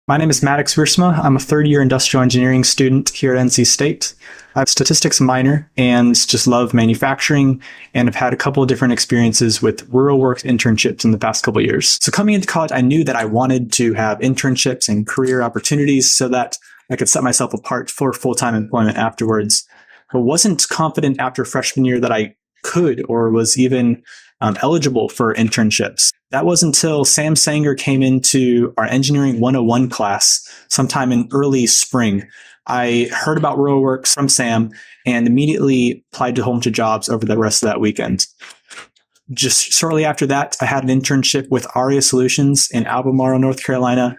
My name is Maddux Wiersma. I'm a third-year industrial engineering student here at NC State. I have a statistics minor and just love manufacturing, and have had a couple of different experiences with rural work internships in the past couple of years. So coming into college, I knew that I wanted to have internships and career opportunities so that I could set myself apart for full-time employment afterwards. But wasn't confident after freshman year that I could or was even eligible for internships. That was until Sam Sanger came into our Engineering 101 class sometime in early spring. I heard about rural works from Sam and immediately applied to a whole bunch of jobs over the rest of that weekend. Just shortly after that, I had an internship with ARIA Solutions in Albemarle, North Carolina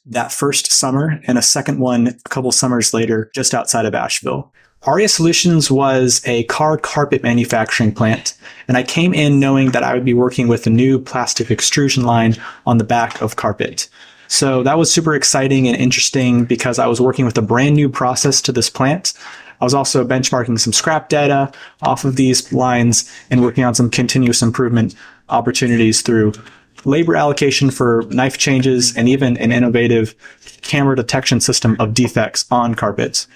that first summer, and a second one a couple summers later just outside of Asheville. ARIA Solutions was a car carpet manufacturing plant, and I came in knowing that I would be working with a new plastic extrusion line on the back of carpet. So that was super exciting and interesting because I was working with a brand new process to this plant. I was also benchmarking some scrap data off of these lines and working on some continuous improvement opportunities through labor allocation for knife changes and even an innovative camera detection system of defects on carpets.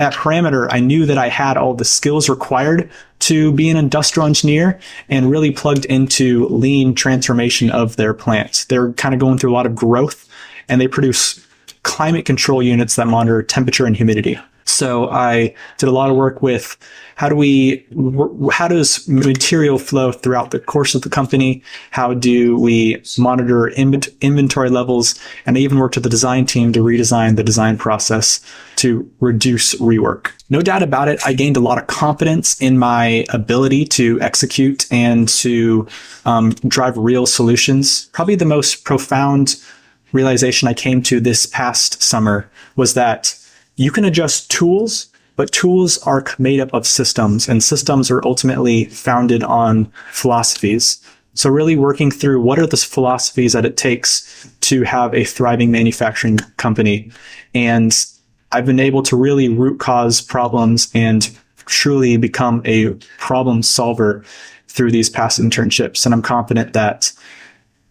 At Parameter, I knew that I had all the skills required to be an industrial engineer and really plugged into lean transformation of their plants. They're kind of going through a lot of growth, and they produce climate control units that monitor temperature and humidity. So I did a lot of work with how does material flow throughout the course of the company? How do we monitor inventory levels? And I even worked with the design team to redesign the design process to reduce rework. No doubt about it, I gained a lot of confidence in my ability to execute and to drive real solutions. Probably the most profound realization I came to this past summer was that you can adjust tools, but tools are made up of systems, and systems are ultimately founded on philosophies. So really working through what are the philosophies that it takes to have a thriving manufacturing company. And I've been able to really root cause problems and truly become a problem solver through these past internships. And I'm confident that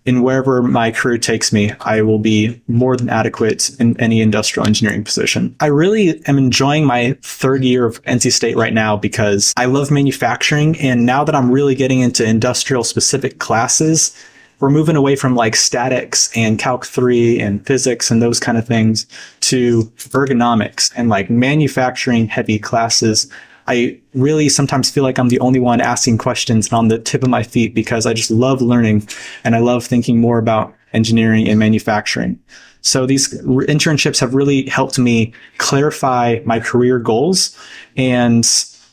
in wherever my career takes me, I will be more than adequate in any industrial engineering position. I really am enjoying my third year of NC State right now because I love manufacturing. And now that I'm really getting into industrial specific classes, we're moving away from like statics and Calc 3 and physics and those kind of things to ergonomics and like manufacturing heavy classes. I really sometimes feel like I'm the only one asking questions and on the tip of my feet because I just love learning and I love thinking more about engineering and manufacturing. So these internships have really helped me clarify my career goals and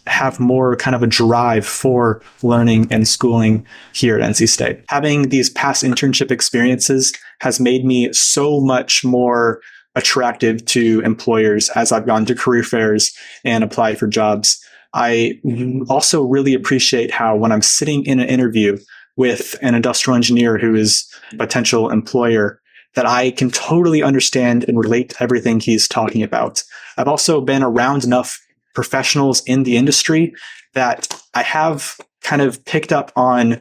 have more kind of a drive for learning and schooling here at NC State. Having these past internship experiences has made me so much more attractive to employers as I've gone to career fairs and applied for jobs. I also really appreciate how when I'm sitting in an interview with an industrial engineer who is a potential employer, that I can totally understand and relate to everything he's talking about. I've also been around enough professionals in the industry that I have kind of picked up on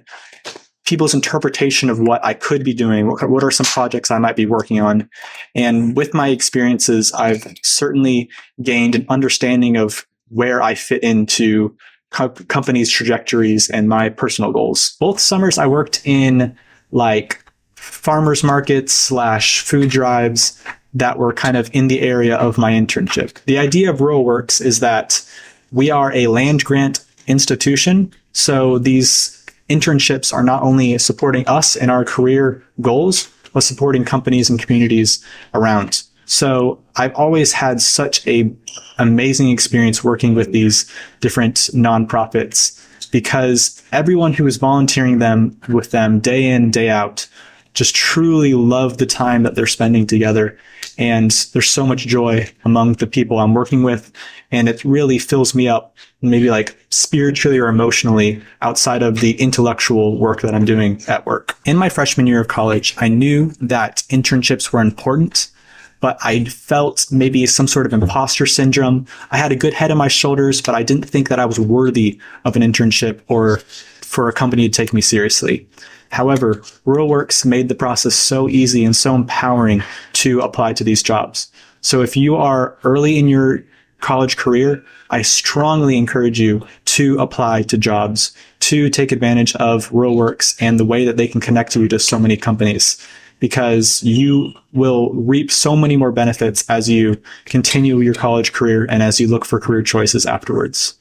people's interpretation of what I could be doing. What are some projects I might be working on? And with my experiences, I've certainly gained an understanding of where I fit into companies' trajectories and my personal goals. Both summers I worked in like farmers markets / food drives that were kind of in the area of my internship. The idea of Rural Works is that we are a land grant institution. So these internships are not only supporting us in our career goals, but supporting companies and communities around. So I've always had such a amazing experience working with these different nonprofits because everyone who is volunteering with them day in, day out, just truly love the time that they're spending together. And there's so much joy among the people I'm working with. And it really fills me up, maybe like spiritually or emotionally, outside of the intellectual work that I'm doing at work. In my freshman year of college, I knew that internships were important, but I felt maybe some sort of imposter syndrome. I had a good head on my shoulders, but I didn't think that I was worthy of an internship or for a company to take me seriously. However, RuralWorks made the process so easy and so empowering to apply to these jobs. So if you are early in your college career, I strongly encourage you to apply to jobs, to take advantage of RuralWorks and the way that they can connect you to so many companies, because you will reap so many more benefits as you continue your college career and as you look for career choices afterwards.